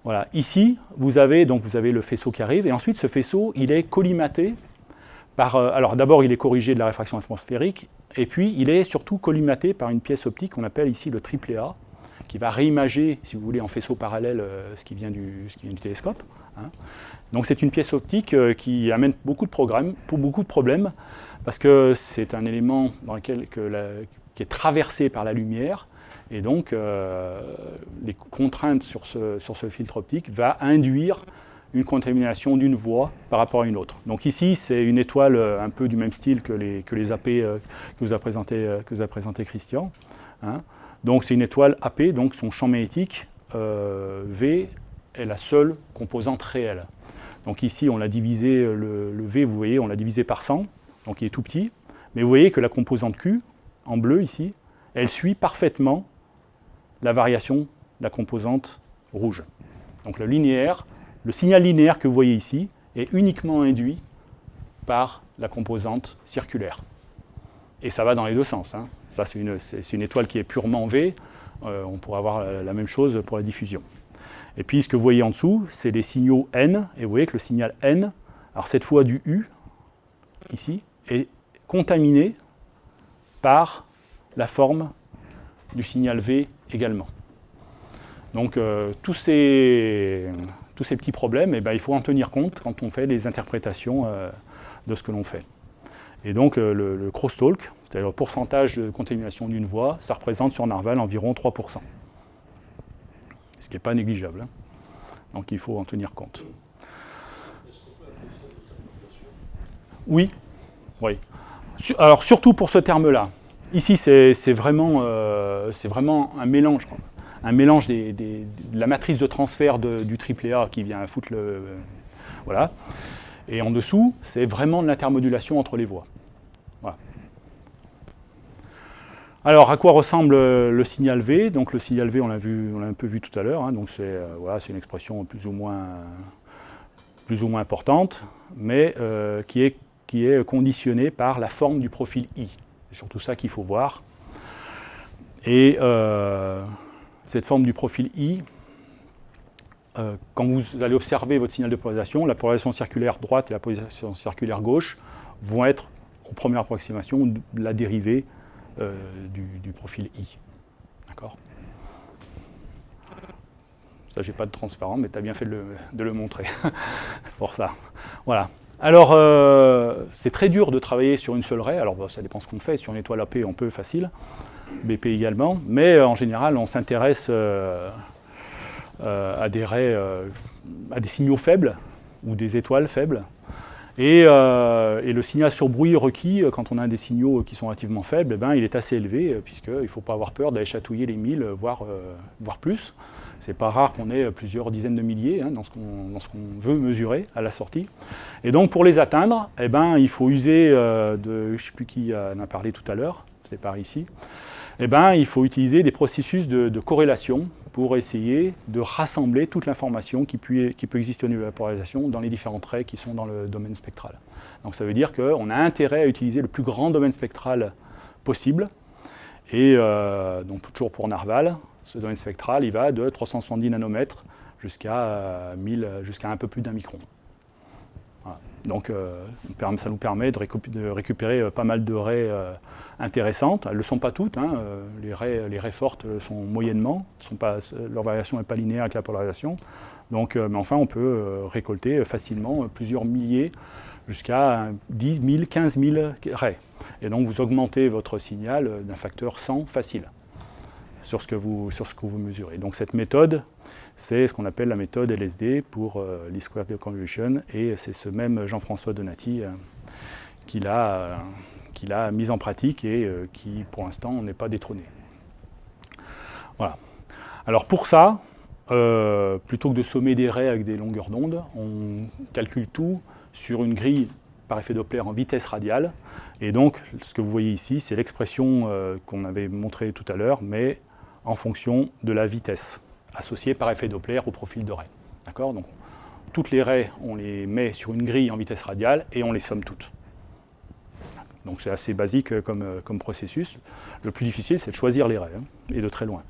Voilà, ici, vous avez le faisceau qui arrive, et ensuite ce faisceau, il est collimaté par... alors d'abord, il est corrigé de la réfraction atmosphérique, et puis il est surtout collimaté par une pièce optique qu'on appelle ici le AAA, qui va réimager, si vous voulez, en faisceau parallèle ce qui vient du télescope. Donc c'est une pièce optique qui amène beaucoup de problèmes, parce que c'est un élément dans lequel qui est traversé par la lumière, Et donc, les contraintes sur ce filtre optique va induire une contamination d'une voie par rapport à une autre. Donc ici, c'est une étoile un peu du même style que les AP que vous a présenté Christian. Hein. Donc c'est une étoile AP, donc son champ magnétique V est la seule composante réelle. Donc ici, on l'a divisé, le V, vous voyez, on l'a divisé par 100, donc il est tout petit. Mais vous voyez que la composante Q, en bleu ici, elle suit parfaitement la variation de la composante rouge. Donc le signal linéaire que vous voyez ici est uniquement induit par la composante circulaire. Et ça va dans les deux sens. Hein. Ça, c'est une étoile qui est purement V. On pourrait avoir la même chose pour la diffusion. Et puis, ce que vous voyez en dessous, c'est des signaux N. Et vous voyez que le signal N, alors cette fois du U, ici, est contaminé par la forme du signal V également. Donc, tous ces petits problèmes, il faut en tenir compte quand on fait les interprétations de ce que l'on fait. Et donc, le crosstalk, c'est-à-dire le pourcentage de contamination d'une voie, ça représente sur Narval environ 3%. Ce qui n'est pas négligeable. Hein. Donc, il faut en tenir compte. Est-ce qu'on peut appeler ça des interprétations ? Oui. Oui. Alors, surtout pour ce terme-là. Ici, c'est vraiment un mélange. Un mélange de la matrice de transfert du AAA qui vient foutre le... voilà. Et en dessous, c'est vraiment de l'intermodulation entre les voies. Voilà. Alors, à quoi ressemble le signal V? Donc, le signal V, on l'a un peu vu tout à l'heure. Hein, donc, c'est une expression plus ou moins importante, mais qui est conditionnée par la forme du profil I. C'est surtout ça qu'il faut voir. Et cette forme du profil I, quand vous allez observer votre signal de polarisation, la polarisation circulaire droite et la polarisation circulaire gauche vont être, en première approximation, la dérivée du profil I. D'accord ? Ça, j'ai pas de transparent, mais tu as bien fait de le montrer pour ça. Voilà. Alors, c'est très dur de travailler sur une seule raie. Alors, ça dépend ce qu'on fait. Sur une étoile AP, on peut facile. BP également. Mais en général, on s'intéresse à des raies, à des signaux faibles ou des étoiles faibles. Et le signal sur bruit requis, quand on a des signaux qui sont relativement faibles, il est assez élevé, puisqu'il ne faut pas avoir peur d'aller chatouiller les 1000, voire plus. C'est pas rare qu'on ait plusieurs dizaines de milliers dans ce qu'on veut mesurer à la sortie. Et donc pour les atteindre, il faut user je ne sais plus qui en a parlé tout à l'heure, c'est par ici. Il faut utiliser des processus de corrélation pour essayer de rassembler toute l'information qui peut exister au niveau de la polarisation dans les différentes raies qui sont dans le domaine spectral. Donc ça veut dire qu'on a intérêt à utiliser le plus grand domaine spectral possible. Et donc toujours pour Narval, ce domaine spectral, il va de 370 nanomètres jusqu'à un peu plus d'1 micron. Voilà. Donc ça nous permet de récupérer pas mal de raies intéressantes. Elles ne le sont pas toutes. Hein. Les raies fortes sont moyennement. Leur variation n'est pas linéaire avec la polarisation. Donc, mais enfin, on peut récolter facilement plusieurs milliers jusqu'à 10 000, 15 000 raies. Et donc, vous augmentez votre signal d'un facteur 100 facile sur ce que vous mesurez. Donc, cette méthode, c'est ce qu'on appelle la méthode LSD pour Least Square Deconvolution. Et c'est ce même Jean-François Donati qui l'a mise en pratique et qui, pour l'instant, n'est pas détrôné. Voilà. Alors, pour ça, plutôt que de sommer des raies avec des longueurs d'onde, on calcule tout sur une grille par effet Doppler en vitesse radiale. Et donc, ce que vous voyez ici, c'est l'expression qu'on avait montrée tout à l'heure, mais en fonction de la vitesse associée par effet Doppler au profil de raie. D'accord ? Donc, toutes les raies, on les met sur une grille en vitesse radiale et on les somme toutes. Donc, c'est assez basique comme processus. Le plus difficile, c'est de choisir les raies, et de très loin.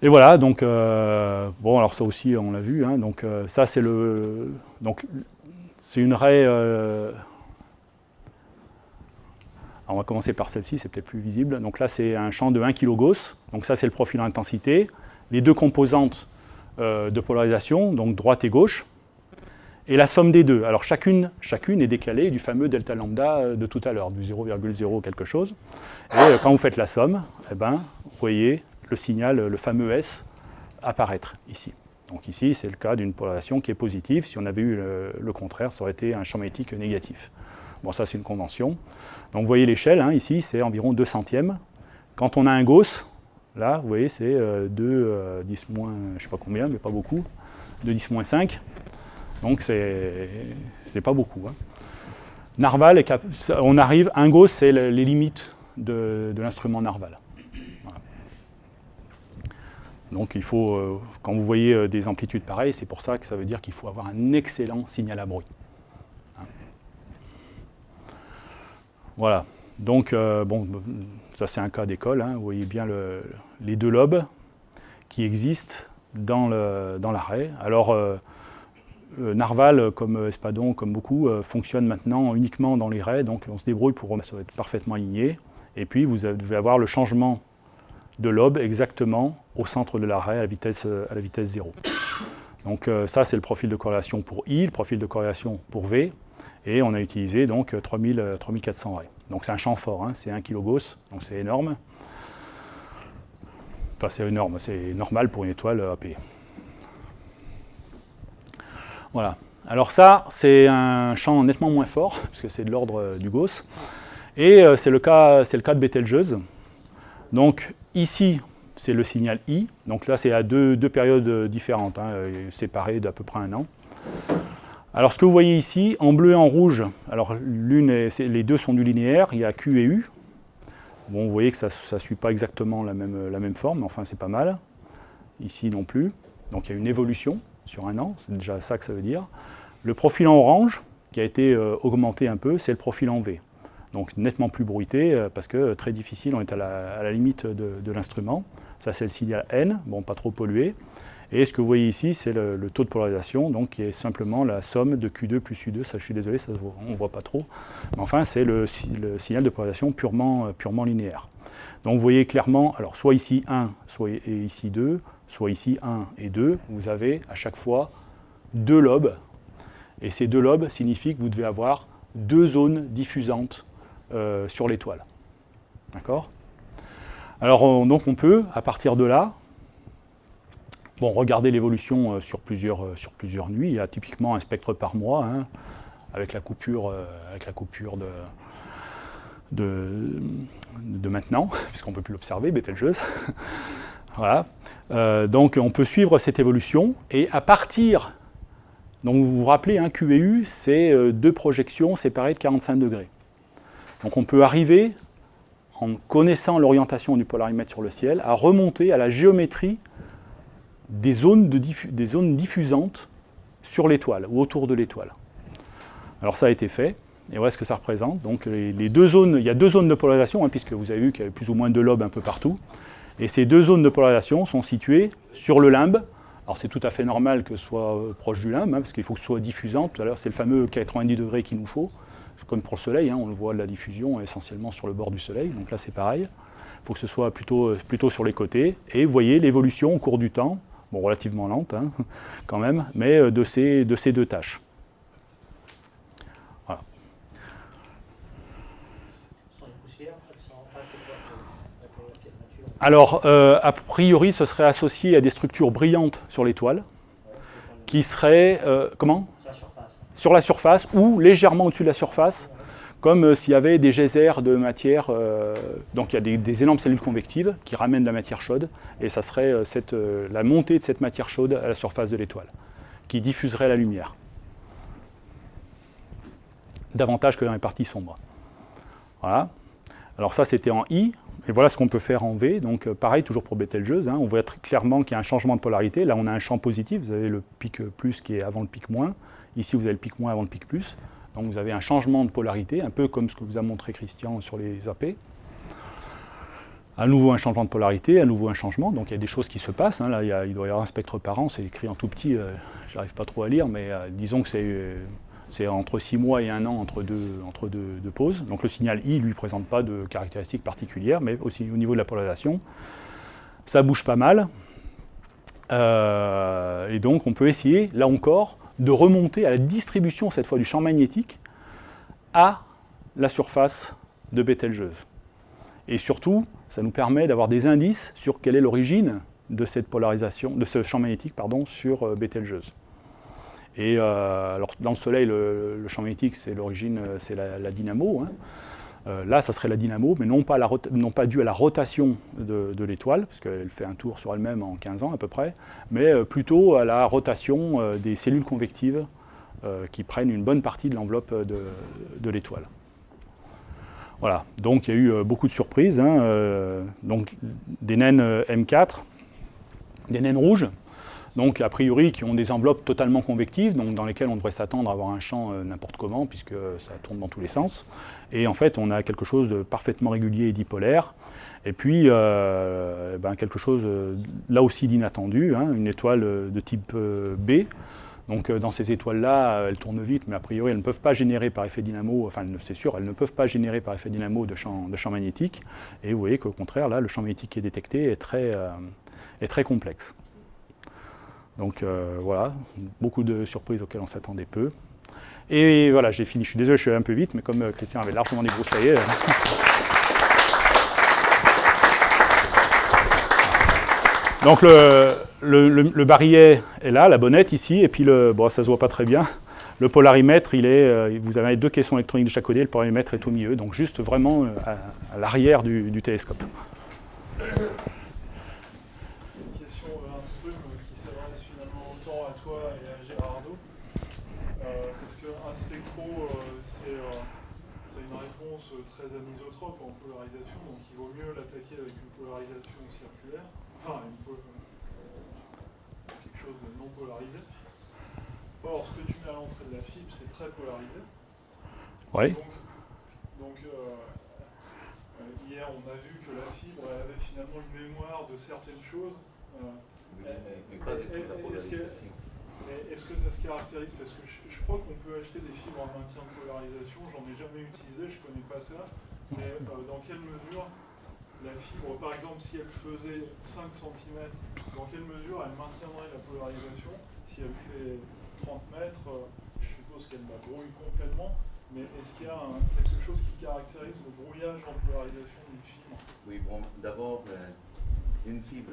Et voilà, donc, alors ça aussi, on l'a vu. Donc, ça, c'est une raie... Alors on va commencer par celle-ci, c'est peut-être plus visible. Donc là, c'est un champ de 1 kG. Donc ça, c'est le profil d'intensité. Les deux composantes de polarisation, donc droite et gauche. Et la somme des deux. Alors chacune est décalée du fameux delta lambda de tout à l'heure, du 0,0 quelque chose. Et quand vous faites la somme, voyez le signal, le fameux S, apparaître ici. Donc ici, c'est le cas d'une polarisation qui est positive. Si on avait eu le contraire, ça aurait été un champ magnétique négatif. Bon, ça, c'est une convention. Donc vous voyez l'échelle, hein, ici, c'est environ 2 centièmes. Quand on a un Gauss, là, vous voyez, c'est 2, 10 moins, je ne sais pas combien, mais pas beaucoup, 2, 10 moins 5. Donc c'est pas beaucoup. Hein. Narval, on arrive, un Gauss, c'est les limites de l'instrument Narval. Voilà. Donc il faut, quand vous voyez des amplitudes pareilles, c'est pour ça que ça veut dire qu'il faut avoir un excellent signal à bruit. Hein. Voilà. Donc, bon, ça c'est un cas d'école, hein. Vous voyez bien les deux lobes qui existent dans l'arrêt. Alors, Narval, comme Espadon, comme beaucoup, fonctionne maintenant uniquement dans les raies, donc on se débrouille pour ça va être parfaitement aligné. Et puis vous devez avoir le changement de lobe exactement au centre de l'arrêt à la vitesse 0. Donc ça c'est le profil de corrélation pour I, le profil de corrélation pour V, et on a utilisé donc 3400 raies. Donc c'est un champ fort, hein, c'est 1 kg/Gauss, donc c'est énorme. Enfin c'est énorme, c'est normal pour une étoile AP. Voilà. Alors ça, c'est un champ nettement moins fort, puisque c'est de l'ordre du Gauss. Et c'est le cas de Betelgeuse. Donc ici, c'est le signal I. Donc là, c'est à deux périodes différentes, hein, séparées d'à peu près 1 an. Alors ce que vous voyez ici, en bleu et en rouge, alors les deux sont du linéaire, il y a Q et U. Bon, vous voyez que ça ne suit pas exactement la même forme, mais enfin c'est pas mal. Ici non plus. Donc il y a une évolution sur 1 an, c'est déjà ça que ça veut dire. Le profil en orange, qui a été augmenté un peu, c'est le profil en V. Donc nettement plus bruité, parce que très difficile, on est à la limite de l'instrument. Ça c'est le signal N, bon pas trop pollué. Et ce que vous voyez ici, c'est le taux de polarisation, donc qui est simplement la somme de Q2 plus U2. Ça, je suis désolé, on ne voit pas trop. Mais enfin, c'est le signal de polarisation purement linéaire. Donc vous voyez clairement, alors soit ici 1, soit ici 2, soit ici 1 et 2, vous avez à chaque fois 2 lobes. Et ces 2 lobes signifient que vous devez avoir 2 zones diffusantes sur l'étoile. D'accord ? Alors donc on peut, à partir de là, bon, regarder l'évolution sur plusieurs nuits. Il y a typiquement un spectre par mois, hein, avec la coupure de maintenant, puisqu'on ne peut plus l'observer, Betelgeuse. Voilà. Donc on peut suivre cette évolution, et à partir, donc vous vous rappelez, hein, Q et U, c'est 2 projections séparées de 45 degrés. Donc on peut arriver, en connaissant l'orientation du polarimètre sur le ciel, à remonter à la géométrie des zones diffusantes sur l'étoile ou autour de l'étoile. Alors ça a été fait, et voilà ce que ça représente. Donc les 2 zones, il y a 2 zones de polarisation, hein, puisque vous avez vu qu'il y avait plus ou moins 2 lobes un peu partout. Et ces 2 zones de polarisation sont situées sur le limbe. Alors c'est tout à fait normal que ce soit proche du limbe, hein, parce qu'il faut que ce soit diffusant. Tout à l'heure, c'est le fameux 90 degrés qu'il nous faut. Comme pour le Soleil, hein, on le voit, la diffusion essentiellement sur le bord du Soleil. Donc là, c'est pareil. Il faut que ce soit plutôt sur les côtés. Et vous voyez l'évolution au cours du temps, bon, relativement lente hein, quand même, mais de ces 2 tâches. Voilà. Alors, a priori, ce serait associé à des structures brillantes sur l'étoile, qui seraient, comment ? Sur la surface, ou légèrement au-dessus de la surface, comme s'il y avait des geysers de matière, donc il y a des énormes cellules convectives qui ramènent de la matière chaude, et ça serait la montée de cette matière chaude à la surface de l'étoile, qui diffuserait la lumière, davantage que dans les parties sombres. Voilà. Alors ça, c'était en I, et voilà ce qu'on peut faire en V. Donc pareil, toujours pour Betelgeuse, hein, on voit très clairement qu'il y a un changement de polarité. Là, on a un champ positif, vous avez le pic plus qui est avant le pic moins. Ici, vous avez le pic moins avant le pic plus. Donc vous avez un changement de polarité, un peu comme ce que vous a montré Christian sur les AP. À nouveau un changement de polarité, à nouveau un changement. Donc il y a des choses qui se passent. Hein. Là, il doit y avoir un spectre par an, c'est écrit en tout petit, je n'arrive pas trop à lire, mais disons que c'est entre 6 mois et 1 an entre deux pauses. Donc le signal I, lui, ne présente pas de caractéristiques particulières, mais aussi au niveau de la polarisation, ça bouge pas mal. Et donc on peut essayer, là encore, de remonter à la distribution, cette fois du champ magnétique, à la surface de Betelgeuse. Et surtout, ça nous permet d'avoir des indices sur quelle est l'origine de cette polarisation, de ce champ magnétique sur Bételgeuse. Et alors dans le Soleil, le champ magnétique, c'est l'origine, c'est la dynamo. Là, ça serait la dynamo, mais non pas dû à la rotation de l'étoile, parce qu'elle fait un tour sur elle-même en 15 ans à peu près, mais plutôt à la rotation des cellules convectives qui prennent une bonne partie de l'enveloppe de l'étoile. Voilà, donc il y a eu beaucoup de surprises, donc des naines M4, des naines rouges, donc a priori qui ont des enveloppes totalement convectives, donc dans lesquelles on devrait s'attendre à avoir un champ n'importe comment, puisque ça tourne dans tous les sens. Et en fait, on a quelque chose de parfaitement régulier et dipolaire, et puis quelque chose là aussi d'inattendu, une étoile de type B. Donc dans ces étoiles-là, elles tournent vite, mais a priori, elles ne peuvent pas générer par effet dynamo, enfin c'est sûr, elles ne peuvent pas générer par effet dynamo de champ magnétique. Et vous voyez qu'au contraire, là, le champ magnétique qui est détecté est très complexe. Donc voilà, beaucoup de surprises auxquelles on s'attendait peu. Et voilà, j'ai fini. Je suis désolé, je suis allé un peu vite, mais comme Christian avait largement débroussaillé. Donc le barillet est là, la bonnette ici, et puis ça se voit pas très bien. Le polarimètre, vous avez 2 caissons électroniques de chaque côté, le polarimètre est au milieu, donc juste vraiment à l'arrière du télescope. Une question, un truc qui s'adresse finalement autant à toi et à Gérardo, parce qu'un spectro, c'est une réponse très anisotrope en polarisation, donc il vaut mieux l'attaquer avec une polarisation circulaire, enfin quelque chose de non polarisé. Or, ce que tu mets à l'entrée de la fibre, c'est très polarisé. Oui. Donc hier, on a vu que la fibre elle avait finalement une mémoire de certaines choses. Mais pas de toute la polarisation. Est-ce que ça se caractérise? Parce que je crois qu'on peut acheter des fibres en maintien de polarisation, j'en ai jamais utilisé, je ne connais pas ça. Mais dans quelle mesure la fibre, par exemple, si elle faisait 5 cm, dans quelle mesure elle maintiendrait la polarisation? Si elle fait 30 mètres, je suppose qu'elle la brouille complètement, mais est-ce qu'il y a quelque chose qui caractérise le brouillage en polarisation d'une fibre? Oui, bon, d'abord, une fibre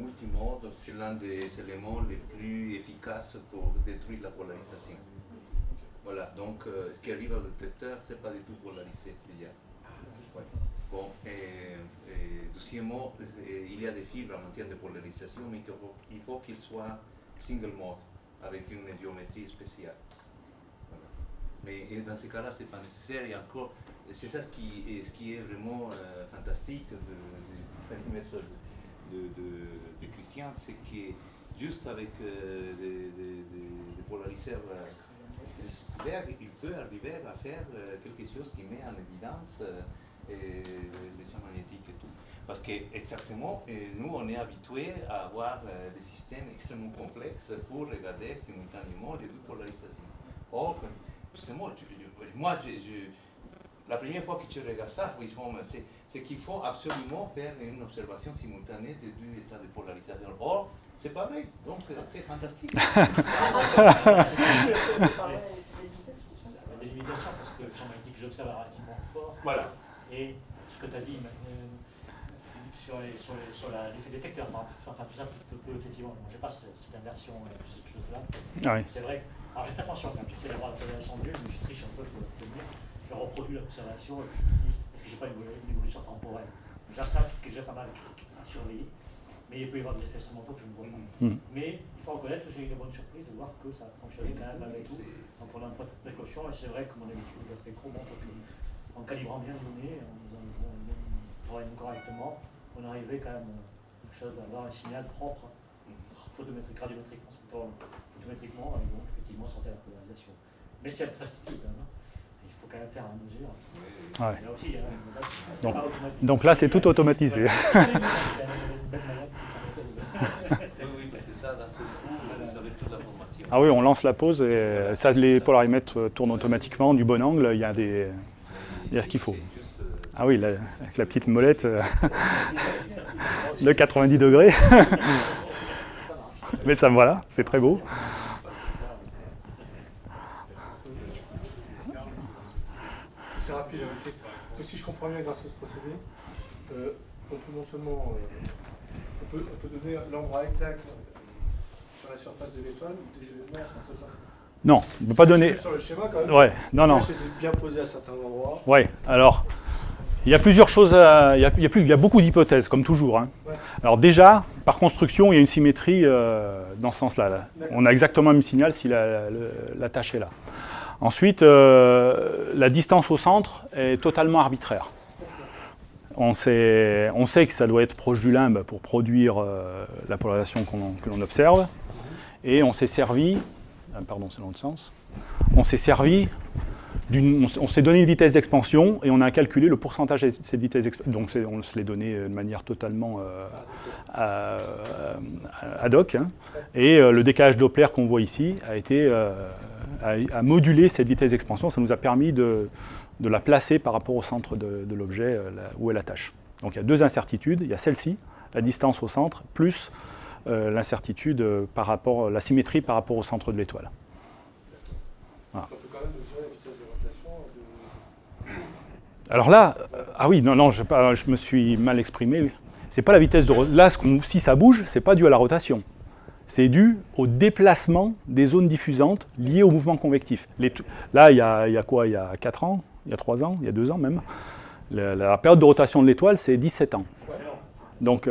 multimode, c'est l'un des éléments les plus efficaces pour détruire la polarisation. Voilà, donc ce qui arrive au détecteur, ce n'est pas du tout polarisé déjà. Ouais. Bon, et deuxièmement, il y a des fibres en matière de polarisation, mais il faut qu'ils soient single mode, avec une géométrie spéciale. Voilà. Mais dans ce cas-là, ce n'est pas nécessaire, et encore, c'est ça ce qui est vraiment fantastique du périmètre de Christian, c'est que juste avec des polariseurs il peut arriver à faire quelque chose qui met en évidence les champs magnétiques et tout. Parce que exactement, nous on est habitués à avoir des systèmes extrêmement complexes pour regarder simultanément les 2 polarisations. Or, justement, la première fois que tu regardes ça, c'est qu'il faut absolument faire une observation simultanée des 2 états de polarisation. Or, c'est pas vrai, donc c'est fantastique. Des limitations, parce que le champ magnétique que j'observe est relativement fort. Voilà. Et ce que tu as dit, sur l'effet détecteur, enfin tout ça peut effectivement, bon, je n'ai pas cette inversion et toutes ces choses-là. Ah oui. C'est vrai que, alors je fais attention quand même, j'essaie d'avoir la polarisation de l'une, mais je triche un peu pour l'obtenir. Je reproduis l'observation et je me dis, est-ce que j'ai pas une évolution temporelle? Déjà ça, qui est déjà pas mal à surveiller, mais il peut y avoir des effets instrumentaux que je ne vois pas. Mais il faut reconnaître que j'ai eu une bonne surprise de voir que ça fonctionnait quand même malgré tout. Donc on a un point de précaution, et c'est vrai que mon habitude de spectro montre qu'en calibrant bien les données, en travaillant correctement, on arrivait quand même à avoir un signal propre, photométrique, radiométriquement, photométriquement, et donc effectivement sortir la polarisation. Mais c'est un peu fastidieux quand même. Il faut quand même faire à mesure. Ouais. Là aussi, c'est pas automatique. Donc là, c'est tout automatisé. J'avais une belle manette. Oui, parce que ça, d'un seul coup, vous avez toute l'information. Ah oui, on lance la pause et ça, les polarimètres tournent automatiquement du bon angle. Il y a ce qu'il faut. Ah oui, avec la petite molette de 90 degrés. Mais ça, voilà, c'est très beau. C'est rapide, si je comprends bien grâce à ce procédé, on peut non seulement on peut donner l'endroit exact sur la surface de l'étoile, non, ça se passe. Non, on ne peut pas donner... Sur le schéma quand même. Ouais, non, non. C'est bien posé à certains endroits. Ouais, alors, il y a plusieurs choses, il y a beaucoup d'hypothèses, comme toujours. Hein. Ouais. Alors déjà, par construction, il y a une symétrie dans ce sens-là. Là. On a exactement le même signal si la tâche est là. Ensuite, la distance au centre est totalement arbitraire. On sait que ça doit être proche du limbe pour produire la polarisation que l'on observe. Et on s'est servi, pardon, c'est dans l'autre sens, on s'est donné une vitesse d'expansion et on a calculé le pourcentage de cette vitesse d'expansion. Donc on se l'est donné de manière totalement ad hoc. Hein. Et le décalage Doppler qu'on voit ici a modulé cette vitesse d'expansion. Ça nous a permis de la placer par rapport au centre de l'objet où est la tâche. Donc il y a deux incertitudes. Il y a celle-ci, la distance au centre, plus l'incertitude par rapport, la symétrie par rapport au centre de l'étoile. Voilà. On peut quand même mesurer la vitesse de rotation. Alors là, ah oui, non, je me suis mal exprimé. C'est pas la vitesse de rotation. Là, si ça bouge, c'est pas dû à la rotation. C'est dû au déplacement des zones diffusantes liées au mouvement convectif. Là, il y a quoi? Il y a 4 ans, il y a 3 ans, il y a 2 ans même. La période de rotation de l'étoile, c'est 17 ans. Donc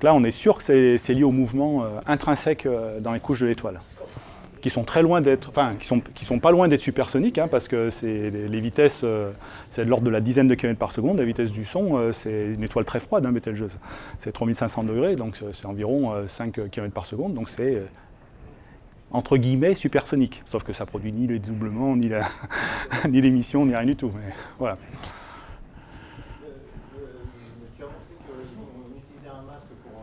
là, on est sûr que c'est lié au mouvement intrinsèque dans les couches de l'étoile, qui sont très loin d'être, enfin, qui sont pas loin d'être supersoniques, hein, parce que les vitesses, c'est de l'ordre de la dizaine de kilomètres par seconde. La vitesse du son, c'est une étoile très froide, hein, Betelgeuse. C'est 3500 degrés, donc c'est environ 5 km par seconde, donc c'est entre guillemets supersonique. Sauf que ça produit ni les dédoublements, ni l'émission, ni rien du tout. Mais voilà. Tu as montré qu'on utilisait un masque pour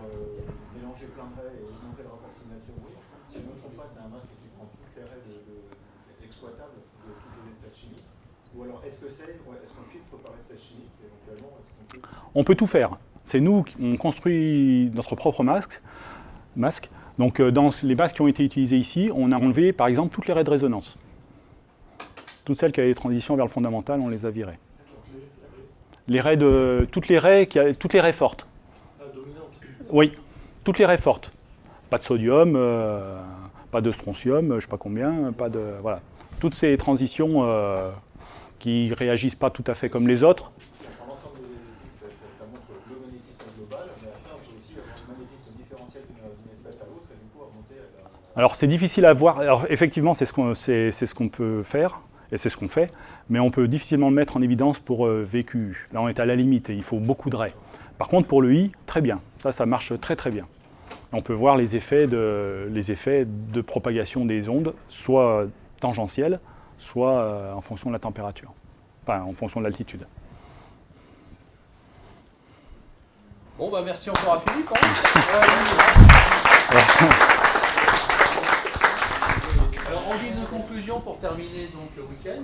mélanger plein de raies et augmenter le rapport simulation-bruit. Si je ne me trompe pas, c'est un masque qui prend toutes les raies exploitables de toutes les espèces chimiques. Ou alors, est-ce qu'on filtre par espèce chimique éventuellement? On peut tout faire. C'est nous, on construit notre propre masque. Donc dans les masques qui ont été utilisés ici, on a enlevé par exemple toutes les raies de résonance. Toutes celles qui avaient des transitions vers le fondamental, on les a virées. Toutes les raies fortes. Oui, toutes les raies fortes. Pas de sodium, pas de strontium, je ne sais pas combien, voilà. Toutes ces transitions qui ne réagissent pas tout à fait comme les autres. Dans l'ensemble des études, ça montre le magnétisme global, mais après on peut aussi avoir le magnétisme différentiel d'une espèce à l'autre et du coup remonter à la... Alors c'est difficile à voir. Alors effectivement, c'est ce qu'on peut faire, et c'est ce qu'on fait, mais on peut difficilement le mettre en évidence pour VQU. Là on est à la limite et il faut beaucoup de raies. Par contre pour le I, très bien. Ça marche très très bien. On peut voir les effets de propagation des ondes, soit tangentielles, soit en fonction de la température, enfin en fonction de l'altitude. Bon, bah merci encore à Philippe. Hein. Alors en guise de conclusion, pour terminer donc le week-end,